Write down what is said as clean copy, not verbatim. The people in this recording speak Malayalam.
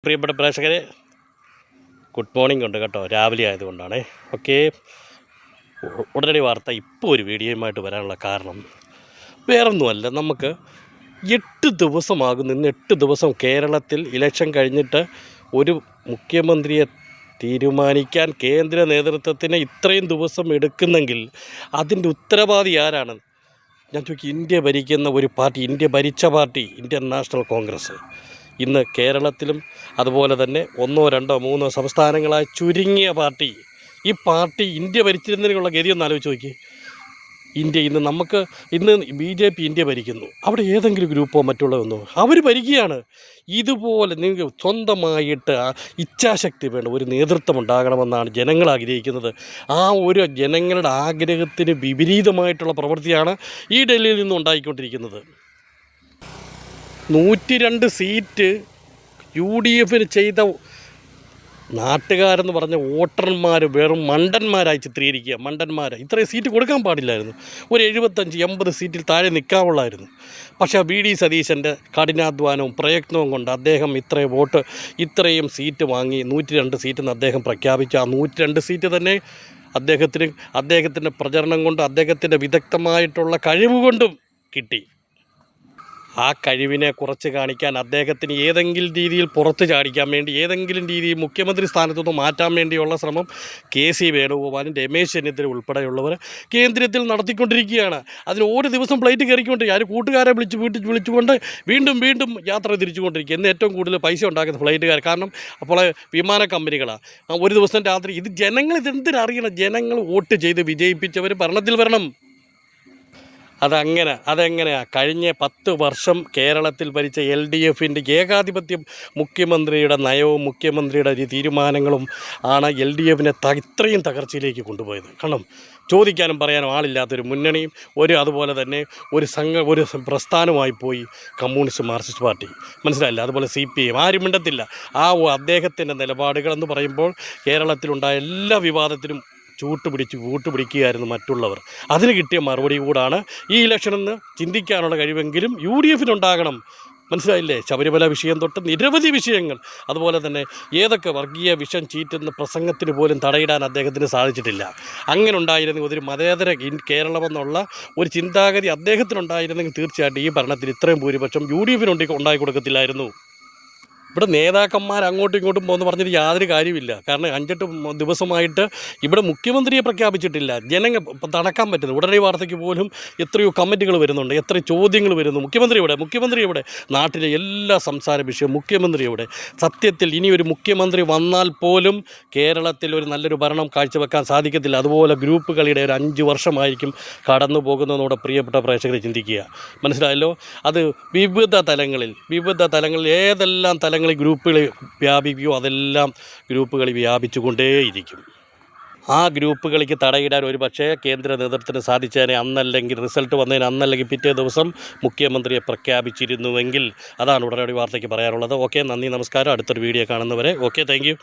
പ്രിയപ്പെട്ട പ്രേക്ഷകരെ, ഗുഡ് മോർണിംഗ് ഉണ്ട് കേട്ടോ, രാവിലെ ആയതുകൊണ്ടാണ്. ഓക്കെ, ഉടനടി വാർത്ത ഇപ്പോൾ ഒരു വീഡിയോയുമായിട്ട് വരാനുള്ള കാരണം വേറൊന്നുമല്ല. നമുക്ക് 8 ദിവസമാകുന്നു. ഇന്ന് 8 ദിവസം കേരളത്തിൽ ഇലക്ഷൻ കഴിഞ്ഞിട്ട് ഒരു മുഖ്യമന്ത്രിയെ തീരുമാനിക്കാൻ കേന്ദ്ര നേതൃത്വത്തിന് ഇത്രയും ദിവസം എടുക്കുന്നെങ്കിൽ അതിൻ്റെ ഉത്തരവാദി ആരാണ്? ഞാൻ ചോദിക്കും, ഇന്ത്യ ഭരിക്കുന്ന ഒരു പാർട്ടി, ഇന്ത്യ ഭരിച്ച പാർട്ടി ഇന്ത്യൻ നാഷണൽ കോൺഗ്രസ്. ഇന്ന് കേരളത്തിലും അതുപോലെ തന്നെ 1, 2, 3 സംസ്ഥാനങ്ങളായി ചുരുങ്ങിയ പാർട്ടി. ഈ പാർട്ടി ഇന്ത്യ ഭരിച്ചിരുന്നതിനുള്ള ഗതിയൊന്ന് ആലോചിച്ച് നോക്കി. ഇന്ത്യ ഇന്ന് BJP ഇന്ത്യ ഭരിക്കുന്നു. അവിടെ ഏതെങ്കിലും ഗ്രൂപ്പോ മറ്റുള്ളതൊന്നോ അവർ ഭരിക്കുകയാണ്. ഇതുപോലെ നിങ്ങൾക്ക് സ്വന്തമായിട്ട് ഇച്ഛാശക്തി വേണ്ട ഒരു നേതൃത്വം ഉണ്ടാകണമെന്നാണ് ജനങ്ങൾ ആഗ്രഹിക്കുന്നത്. ആ ഒരു ജനങ്ങളുടെ ആഗ്രഹത്തിന് വിപരീതമായിട്ടുള്ള പ്രവൃത്തിയാണ് ഈ ഡൽഹിയിൽ നിന്നും ഉണ്ടായിക്കൊണ്ടിരിക്കുന്നത്. 102 സീറ്റ് UDF ചെയ്ത നാട്ടുകാരെന്ന് പറഞ്ഞ വോട്ടർമാർ വെറും മണ്ടന്മാരായി ചിത്രീകരിക്കുക. മണ്ടന്മാർ ഇത്രയും സീറ്റ് കൊടുക്കാൻ പാടില്ലായിരുന്നു. ഒരു 75-80 സീറ്റിൽ താഴെ നിൽക്കാവുള്ളായിരുന്നു. പക്ഷേ VD സതീശൻ്റെ കഠിനാധ്വാനവും പ്രയത്നവും കൊണ്ട് അദ്ദേഹം ഇത്രയും സീറ്റ് വാങ്ങി 102 സീറ്റെന്ന് അദ്ദേഹം പ്രഖ്യാപിച്ച ആ 102 സീറ്റ് തന്നെ അദ്ദേഹത്തിൻ്റെ പ്രചരണം കൊണ്ടും അദ്ദേഹത്തിൻ്റെ വിദഗ്ധമായിട്ടുള്ള കഴിവ് കൊണ്ടും കിട്ടി. ആ കഴിവിനെ കുറച്ച് കാണിക്കാൻ അദ്ദേഹത്തിന് ഏതെങ്കിലും രീതിയിൽ പുറത്ത് ചാടിക്കാൻ വേണ്ടി, ഏതെങ്കിലും രീതിയിൽ മുഖ്യമന്ത്രി സ്ഥാനത്തുനിന്ന് മാറ്റാൻ വേണ്ടിയുള്ള ശ്രമം KC വേണുഗോപാലും രമേശ് ചെന്നിത്തല ഉൾപ്പെടെയുള്ളവർ കേന്ദ്രത്തിൽ നടത്തിക്കൊണ്ടിരിക്കുകയാണ്. അതിന് ഓരോ ദിവസം ഫ്ലൈറ്റ് കയറിക്കൊണ്ടിരിക്കുക. ആര് കൂട്ടുകാരെ വിളിച്ചുകൊണ്ട് വീണ്ടും യാത്ര തിരിച്ചുകൊണ്ടിരിക്കുക. ഇന്ന് ഏറ്റവും കൂടുതൽ പൈസ ഉണ്ടാക്കുന്ന ഫ്ലൈറ്റുകാർ. കാരണം അപ്പോൾ വിമാന കമ്പനികളാണ്. ഒരു ദിവസം രാത്രി ഇതെന്തിനറിയണം? ജനങ്ങൾ വോട്ട് ചെയ്ത് വിജയിപ്പിച്ചവർ ഭരണത്തിൽ വരണം. അതെങ്ങനെയാണ്? കഴിഞ്ഞ 10 വർഷം കേരളത്തിൽ ഭരിച്ച LDFൻ്റെ ഏകാധിപത്യം, മുഖ്യമന്ത്രിയുടെ നയവും മുഖ്യമന്ത്രിയുടെ തീരുമാനങ്ങളും ആണ് LDFനെ ഇത്രയും തകർച്ചയിലേക്ക് കൊണ്ടുപോയത്. കാരണം ചോദിക്കാനും പറയാനും ആളില്ലാത്തൊരു മുന്നണിയും അതുപോലെ തന്നെ ഒരു പ്രസ്ഥാനമായി പോയി കമ്മ്യൂണിസ്റ്റ് മാർക്സിസ്റ്റ് പാർട്ടി. മനസ്സിലായില്ല? അതുപോലെ CPM ആരും മിണ്ടത്തില്ല. അദ്ദേഹത്തിൻ്റെ നിലപാടുകളെന്ന് പറയുമ്പോൾ കേരളത്തിലുണ്ടായ എല്ലാ വിവാദത്തിനും കൂട്ടുപിടിക്കുകയായിരുന്നു മറ്റുള്ളവർ. അതിന് കിട്ടിയ മറുപടി കൂടാണ് ഈ ഇലക്ഷനെന്ന് ചിന്തിക്കാനുള്ള കഴിവെങ്കിലും UDFനുണ്ടാകണം. മനസ്സിലായില്ലേ? ശബരിമല വിഷയം തൊട്ട് നിരവധി വിഷയങ്ങൾ, അതുപോലെ തന്നെ ഏതൊക്കെ വർഗീയ വിഷം ചീറ്റുന്ന പ്രസംഗത്തിന് പോലും തടയിടാൻ അദ്ദേഹത്തിന് സാധിച്ചിട്ടില്ല. അങ്ങനെ ഉണ്ടായിരുന്നെങ്കിൽ, ഒരു മതേതര കേരളമെന്നുള്ള ഒരു ചിന്താഗതി അദ്ദേഹത്തിനുണ്ടായിരുന്നെങ്കിൽ തീർച്ചയായിട്ടും ഈ ഭരണത്തിൽ ഇത്രയും ഭൂരിപക്ഷം UDFനുണ്ടായി കൊടുക്കത്തില്ലായിരുന്നു. ഇവിടെ നേതാക്കന്മാർ അങ്ങോട്ടും ഇങ്ങോട്ടും പോകുന്നു പറഞ്ഞിട്ട് യാതൊരു കാര്യമില്ല. കാരണം 5-8 ദിവസമായിട്ട് ഇവിടെ മുഖ്യമന്ത്രിയെ പ്രഖ്യാപിച്ചിട്ടില്ല. ജനങ്ങൾ തടക്കാൻ പറ്റുന്നു. ഉടനെ വാർത്തയ്ക്ക് പോലും എത്രയോ കമൻറ്റുകൾ വരുന്നുണ്ട്, എത്ര ചോദ്യങ്ങൾ വരുന്നു. മുഖ്യമന്ത്രി എവിടെ? നാട്ടിലെ എല്ലാ സംസാര വിഷയവും മുഖ്യമന്ത്രി എവിടെ? സത്യത്തിൽ ഇനി ഒരു മുഖ്യമന്ത്രി വന്നാൽ പോലും കേരളത്തിൽ ഒരു നല്ലൊരു ഭരണം കാഴ്ചവെക്കാൻ സാധിക്കത്തില്ല. അതുപോലെ ഗ്രൂപ്പ് കളിയുടെ ഒരു 5 വർഷമായിരിക്കും കടന്നു പോകുന്നതിനോട് പ്രിയപ്പെട്ട പ്രേക്ഷകരെ ചിന്തിക്കുക. മനസ്സിലായല്ലോ? അത് വിവിധ തലങ്ങളിൽ ഏതെല്ലാം തലങ്ങളിൽ ഗ്രൂപ്പുകൾ വ്യാപിക്കുകയോ അതെല്ലാം ഗ്രൂപ്പുകൾ വ്യാപിച്ചുകൊണ്ടേയിരിക്കും. ആ ഗ്രൂപ്പുകൾക്ക് തടയിടാൻ ഒരു പക്ഷേ കേന്ദ്ര നേതൃത്വത്തിന് സാധിച്ചതിനെ അന്നല്ലെങ്കിൽ റിസൾട്ട് വന്നതിന് അന്നല്ലെങ്കിൽ പിറ്റേ ദിവസം മുഖ്യമന്ത്രിയെ പ്രഖ്യാപിച്ചിരുന്നുവെങ്കിൽ. അതാണ് ഉടനടി വാർത്തയ്ക്ക് പറയാനുള്ളത്. ഓക്കെ, നന്ദി, നമസ്കാരം. അടുത്തൊരു വീഡിയോ കാണുന്നവരെ ഓക്കെ, താങ്ക് യു.